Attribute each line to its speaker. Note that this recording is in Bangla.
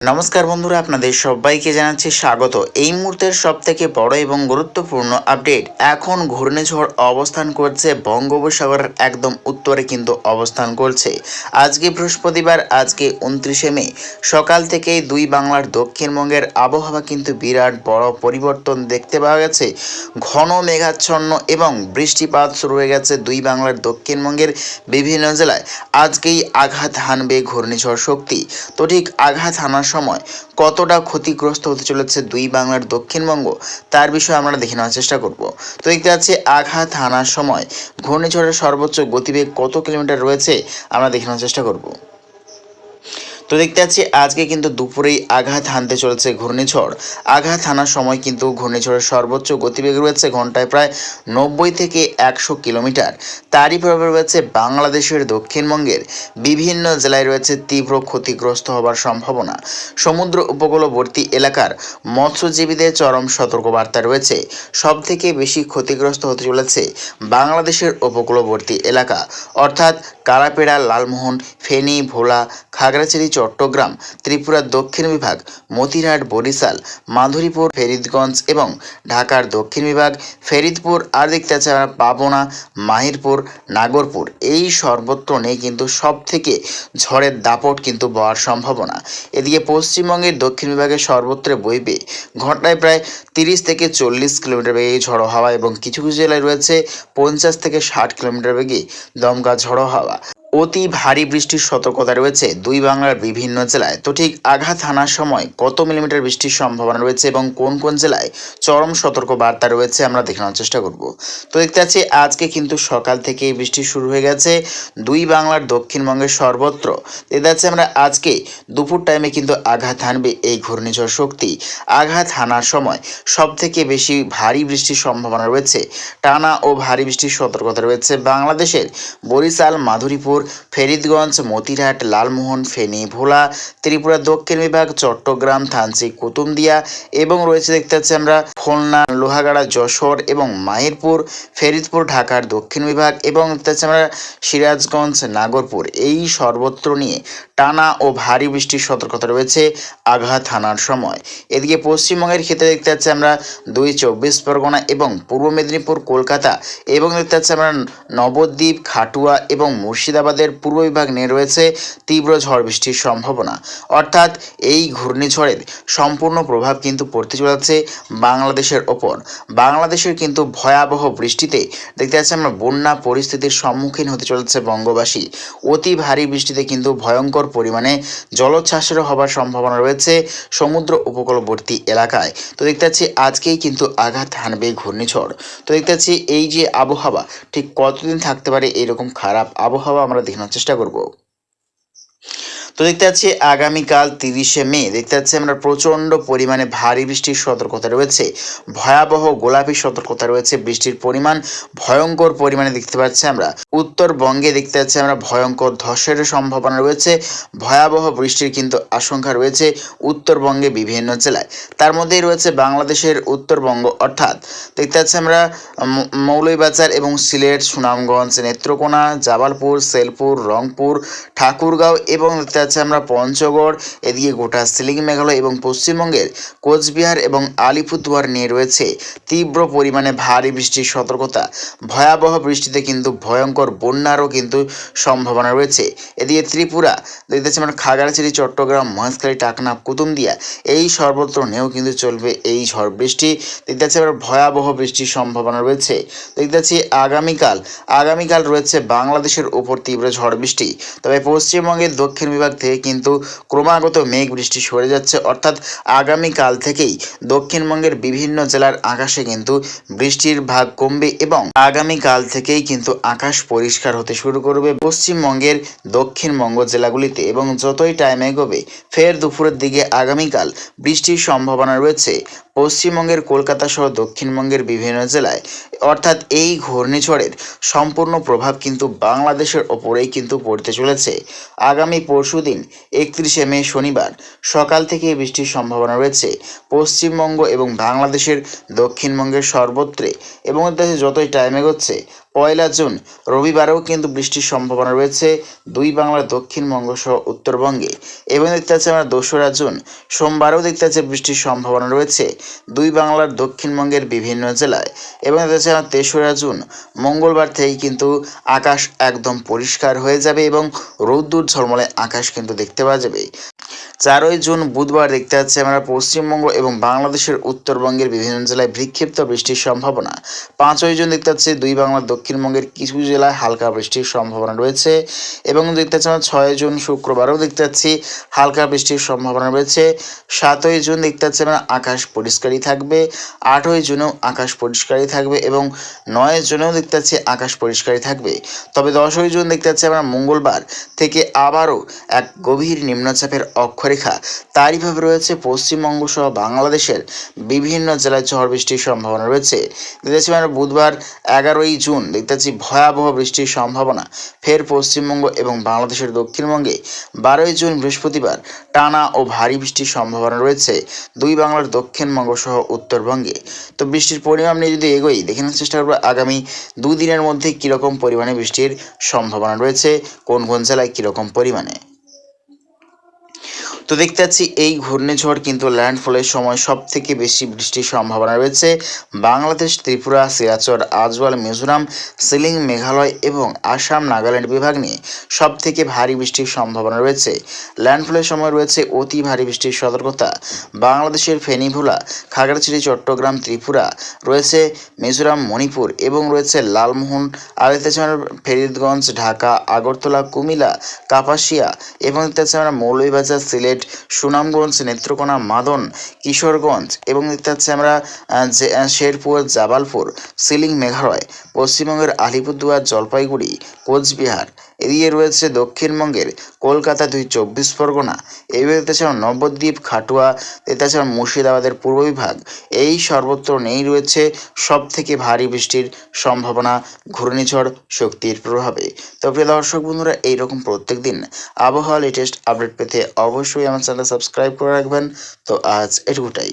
Speaker 1: নমস্কার বন্ধুরা, আপনাদের সবাইকে জানাচ্ছি স্বাগত। এই মুহূর্তের সবথেকে বড় এবং গুরুত্বপূর্ণ আপডেট। এখন ঘূর্ণিঝড় অবস্থান করছে বঙ্গোপসাগরের একদম উত্তরে কিন্তু অবস্থান করছে। আজকে বৃহস্পতিবার, আজকে 29শে মে সকাল থেকেই দুই বাংলার দক্ষিণবঙ্গের আবহাওয়া কিন্তু বিরাট বড় পরিবর্তন দেখতে পাওয়া গেছে। ঘন মেঘাচ্ছন্ন এবং বৃষ্টিপাত শুরু হয়ে গেছে দুই বাংলার দক্ষিণবঙ্গের বিভিন্ন জেলায়। আজকেই আঘাত হানবে ঘূর্ণিঝড় শক্তি। তো ঠিক আঘাত হানার সময় কতটা ক্ষতিগ্রস্ত হতে চলেছে দুই বাংলার দক্ষিণবঙ্গ, তার বিষয়ে আমরা দেখে নেওয়ার চেষ্টা করব। তো দেখতে পাচ্ছি আঘাত হানার সময় ঘূর্ণিঝড়ের সর্বোচ্চ গতিবেগ কত কিলোমিটার রয়েছে আমরা দেখে নেওয়ার চেষ্টা করব। তো দেখতে পাচ্ছি আজকে কিন্তু দুপুরেই আঘাত হানতে চলেছে ঘূর্ণিঝড়। আঘাত হানার সময় কিন্তু ঘূর্ণিঝড়ের সর্বোচ্চ গতিবেগ রয়েছে ঘন্টায় প্রায় 90 থেকে 100 কিলোমিটার। তারই প্রভাবে রয়েছে বাংলাদেশের দক্ষিণবঙ্গের বিভিন্ন জেলায় রয়েছে তীব্র ক্ষতিগ্রস্ত হবার সম্ভাবনা। সমুদ্র উপকূলবর্তী এলাকার মৎস্যজীবীদের চরম সতর্কবার্তা রয়েছে। সব থেকে বেশি ক্ষতিগ্রস্ত হতে চলেছে বাংলাদেশের উপকূলবর্তী এলাকা, অর্থাৎ কালাপেড়া, লালমোহন, ফেনী, ভোলা, খাগড়াছড়ি, চট্টগ্রাম, ত্রিপুরার দক্ষিণ বিভাগ, মতিরহাট, বরিশাল, মাধুরীপুর, ফরিদগঞ্জ এবং ঢাকার দক্ষিণ বিভাগ, ফরিদপুর, আর দেখতে আছে পাবনা, মাহিরপুর, নাগরপুর, এই সর্বত্র নেই কিন্তু সব থেকে ঝড়ের দাপট কিন্তু বওয়ার সম্ভাবনা। এদিকে পশ্চিমবঙ্গের দক্ষিণ বিভাগের সর্বত্র বইবে ঘন্টায় প্রায় 30 থেকে 40 কিলোমিটার বেগে ঝড়ো হাওয়া এবং কিছু কিছু জেলায় রয়েছে 50 থেকে 60 কিলোমিটার বেগে দমকা ঝড়ো হাওয়া। অতি ভারী বৃষ্টির সতর্কতা রয়েছে দুই বাংলার বিভিন্ন জেলায়। তো ঠিক আঘাত হানার সময় কত মিলিমিটার বৃষ্টির সম্ভাবনা রয়েছে এবং কোন কোন জেলায় চরম সতর্ক বার্তা রয়েছে আমরা দেখে নেওয়ার চেষ্টা করব। তো দেখতে পাচ্ছি আজকে কিন্তু সকাল থেকে বৃষ্টি শুরু হয়ে গেছে দুই বাংলার দক্ষিণবঙ্গের সর্বত্র। দেখতে পাচ্ছি আমরা আজকে দুপুর টাইমে কিন্তু আঘাত হানবে এই ঘূর্ণিঝড় শক্তি। আঘাত হানার সময় সব থেকে বেশি ভারী বৃষ্টির সম্ভাবনা রয়েছে। টানা ও ভারী বৃষ্টির সতর্কতা রয়েছে বাংলাদেশের বরিশাল, মাধুরীপুর, ফরিদগঞ্জ, মতিরহাট, লালমোহন, ফেনী, ভোলা, ত্রিপুরা দক্ষিণ বিভাগ, চট্টগ্রাম, থানচি, কুতুবদিয়া এবং রয়েছে দেখতে পাচ্ছি আমরা খুলনা, লোহাগাড়া, যশোর এবং মাহিরপুর, ফরিদপুর, ঢাকার দক্ষিণ বিভাগ এবং দেখতে পাচ্ছি আমরা সিরাজগঞ্জ, নাগরপুর, এই সর্বত্র নিয়ে টানা ও ভারী বৃষ্টির সতর্কতা রয়েছে আঘাত হানার সময়। এদিকে পশ্চিমবঙ্গের ক্ষেত্রে দেখতে পাচ্ছি আমরা 24 পরগনা এবং পূর্ব মেদিনীপুর, কলকাতা এবং দেখতে পাচ্ছি আমরা নবদ্বীপ, খাটুয়া এবং মুর্শিদাবাদের পূর্ব বিভাগ নিয়ে রয়েছে তীব্র ঝড় বৃষ্টির সম্ভাবনা। অর্থাৎ এই ঘূর্ণিঝড়ের সম্পূর্ণ প্রভাব কিন্তু পড়তে চলেছে বাংলাদেশের ওপর। বাংলাদেশের কিন্তু ভয়াবহ বৃষ্টিতে দেখতে পাচ্ছি আমরা বন্যা পরিস্থিতির সম্মুখীন হতে চলেছে বঙ্গবাসী। অতি ভারী বৃষ্টিতে কিন্তু ভয়ঙ্কর পরিমাণে জলোচ্ছ্বাসেরও হবার সম্ভাবনা রয়েছে সমুদ্র উপকূলবর্তী এলাকায়। তো দেখতে পাচ্ছি আজকেই কিন্তু আঘাত হানবে ঘূর্ণিঝড়। তো দেখতে পাচ্ছি এই যে আবহাওয়া ঠিক কতদিন থাকতে পারে এরকম খারাপ আবহাওয়া আমরা দেখানোর চেষ্টা করব। তো দেখতে পাচ্ছি আগামীকাল 30শে মে দেখতে পাচ্ছি আমরা প্রচণ্ড পরিমাণে ভারী বৃষ্টির সতর্কতা রয়েছে। ভয়াবহ গোলাপি সতর্কতা রয়েছে। বৃষ্টির পরিমাণ ভয়ঙ্কর পরিমাণে দেখতে পাচ্ছি আমরা। উত্তরবঙ্গে দেখতে পাচ্ছি আমরা ভয়ঙ্কর ধসের সম্ভাবনা রয়েছে। ভয়াবহ বৃষ্টির কিন্তু আশঙ্কা রয়েছে উত্তরবঙ্গে বিভিন্ন জেলায়। তার মধ্যেই রয়েছে বাংলাদেশের উত্তরবঙ্গ, অর্থাৎ দেখতে পাচ্ছি আমরা মৌলভীবাজার এবং সিলেট, সুনামগঞ্জ, নেত্রকোনা, জামালপুর, শেরপুর, রংপুর, ঠাকুরগাঁও এবং দেখতে পাচ্ছি আমরা পঞ্চগড়, এদিকে গোটা সিলিং, মেঘালয় এবং পশ্চিমবঙ্গের কোচবিহার এবং আলিপুরদুয়ার নিয়ে রয়েছে তীব্র পরিমাণে ভারী বৃষ্টির সতর্কতা। ভয়াবহ বৃষ্টিতে কিন্তু ভয়ঙ্কর বন্যারও কিন্তু সম্ভাবনা রয়েছে। এদিকে ত্রিপুরা দেখতে পাচ্ছি আমরা খাগড়াছড়ি, চট্টগ্রাম, মহেশখালী, টাকনা, কুতুবদিয়া, এই সর্বত্র নিয়েও কিন্তু চলবে এই ঝড় বৃষ্টি। দেখতে পাচ্ছি আমরা ভয়াবহ বৃষ্টির সম্ভাবনা রয়েছে। দেখতে পাচ্ছি আগামীকাল রয়েছে বাংলাদেশের উপর তীব্র ঝড় বৃষ্টি। তবে পশ্চিমবঙ্গের দক্ষিণ বিভাগ থেকে কিন্তু ক্রমাগত মেঘ বৃষ্টি সরে যাচ্ছে, অর্থাৎ আগামীকাল থেকেই দক্ষিণবঙ্গের বিভিন্ন জেলার আকাশে কিন্তু বৃষ্টির ভাগ কমবে এবং আগামীকাল থেকেই কিন্তু আকাশ পরিষ্কার হতে শুরু করবে পশ্চিমবঙ্গের দক্ষিণবঙ্গ জেলাগুলিতে। এবং যতই টাইম এগোবে ফের দুপুরের দিকে আগামীকাল বৃষ্টির সম্ভাবনা রয়েছে পশ্চিমবঙ্গের কলকাতা সহ দক্ষিণবঙ্গের বিভিন্ন জেলায়। অর্থাৎ এই ঘূর্ণিঝড়ের সম্পূর্ণ প্রভাব কিন্তু বাংলাদেশের ওপরেই কিন্তু পড়তে চলেছে। আগামী পরশুদিন 31শে মে শনিবার সকাল থেকে বৃষ্টির সম্ভাবনা রয়েছে পশ্চিমবঙ্গ এবং বাংলাদেশের দক্ষিণবঙ্গের সর্বত্রে। এবং যতই টাইম এগোচ্ছে পয়লা জুন রবিবারেও কিন্তু বৃষ্টির সম্ভাবনা রয়েছে দুই বাংলার দক্ষিণবঙ্গ সহ উত্তরবঙ্গে। এবং দেখতে পাচ্ছি আমরা 2রা জুন সোমবারেও দেখতে পাচ্ছি বৃষ্টির সম্ভাবনা রয়েছে দুই বাংলার দক্ষিণবঙ্গের বিভিন্ন জেলায়। এবং দেখতে পাচ্ছি আমরা 3রা জুন মঙ্গলবার থেকেই কিন্তু আকাশ একদম পরিষ্কার হয়ে যাবে এবং রৌদ্র ঝলমলে আকাশ কিন্তু দেখতে পাওয়া যাবে। 4ই জুন বুধবার দেখতে পাচ্ছি আমরা পশ্চিমবঙ্গ এবং বাংলাদেশের উত্তরবঙ্গের বিভিন্ন জেলায় বিক্ষিপ্ত বৃষ্টির সম্ভাবনা। 5ই জুন দেখতে পাচ্ছি দুই বাংলার দক্ষিণবঙ্গের কিছু জেলায় হালকা বৃষ্টির সম্ভাবনা রয়েছে। এবং দেখতে পাচ্ছি আমরা 6ই জুন শুক্রবারও দেখতে পাচ্ছি হালকা বৃষ্টির সম্ভাবনা রয়েছে। 7ই জুন দেখতে পাচ্ছি আমরা আকাশ পরিষ্কারই থাকবে। 8ই জুনেও আকাশ পরিষ্কারই থাকবে এবং 9ই জুনেও দেখতে পাচ্ছি আকাশ পরিষ্কারই থাকবে। তবে 10ই জুন দেখতে পাচ্ছি আমরা মঙ্গলবার থেকে আবারও এক গভীর নিম্নচাপের অক্ষরেখা তারইভাবে রয়েছে পশ্চিমবঙ্গ সহ বাংলাদেশের বিভিন্ন জেলায় ঝড় বৃষ্টির সম্ভাবনা রয়েছে। দেখতেছি আমরা বুধবার 11ই জুন দেখতে পাচ্ছি ভয়াবহ বৃষ্টির সম্ভাবনা ফের পশ্চিমবঙ্গ এবং বাংলাদেশের দক্ষিণবঙ্গে। 12ই জুন বৃহস্পতিবার টানা ও ভারী বৃষ্টির সম্ভাবনা রয়েছে দুই বাংলার দক্ষিণবঙ্গ সহ উত্তরবঙ্গে। তো বৃষ্টির পরিমাণ নিয়ে যদি এগোই দেখে নেওয়ার চেষ্টা করবো আগামী দুদিনের মধ্যে কীরকম পরিমাণে বৃষ্টির সম্ভাবনা রয়েছে, কোন কোন জেলায় কীরকম পরিমাণে। তো দেখতে পাচ্ছি এই ঘূর্ণিঝড় কিন্তু ল্যান্ডফলের সময় সব থেকে বেশি বৃষ্টির সম্ভাবনা রয়েছে বাংলাদেশ, ত্রিপুরা, শিলচর, আজওয়াল, মিজোরাম, শিলিং, মেঘালয় এবং আসাম, নাগাল্যান্ড বিভাগ নিয়ে সব থেকে ভারী বৃষ্টির সম্ভাবনা রয়েছে। ল্যান্ডফলের সময় রয়েছে অতি ভারী বৃষ্টির সতর্কতা বাংলাদেশের ফেনী, ভোলা, খাগড়াছড়ি, চট্টগ্রাম, ত্রিপুরা, রয়েছে মিজোরাম, মণিপুর এবং রয়েছে লালমোহন, আর দেখতে ফরিদগঞ্জ, ঢাকা, আগরতলা, কুমিল্লা, কাপাসিয়া এবং দেখতে আমরা মৌলভীবাজার, সিলেট, সুনামগঞ্জ, নেত্রকোনা, মাদন, কিশোরগঞ্জ এবং দেখতে পাচ্ছি আমরা শেরপুর, জাবালপুর, শিলিং, মেঘালয়, পশ্চিমবঙ্গের আলিপুরদুয়ার, জলপাইগুড়ি, কোচবিহার, এদিকে রয়েছে দক্ষিণবঙ্গের কলকাতা, 24 পরগনা, এইভাবে দেখতে পাচ্ছি আমরা নবদ্বীপ, খাটুয়া, দেখতে পাচ্ছি আমরা মুর্শিদাবাদের পূর্ব বিভাগ, এই সর্বত্র নেই রয়েছে সব থেকে ভারী বৃষ্টির সম্ভাবনা ঘূর্ণিঝড় শক্তির প্রভাবে। তো প্রিয় দর্শক বন্ধুরা, এইরকম প্রত্যেক দিন আবহাওয়া লেটেস্ট আপডেট পেতে অবশ্যই আমার চ্যানেল সাবস্ক্রাইব করে রাখবেন। তো আজ এটুকুটাই।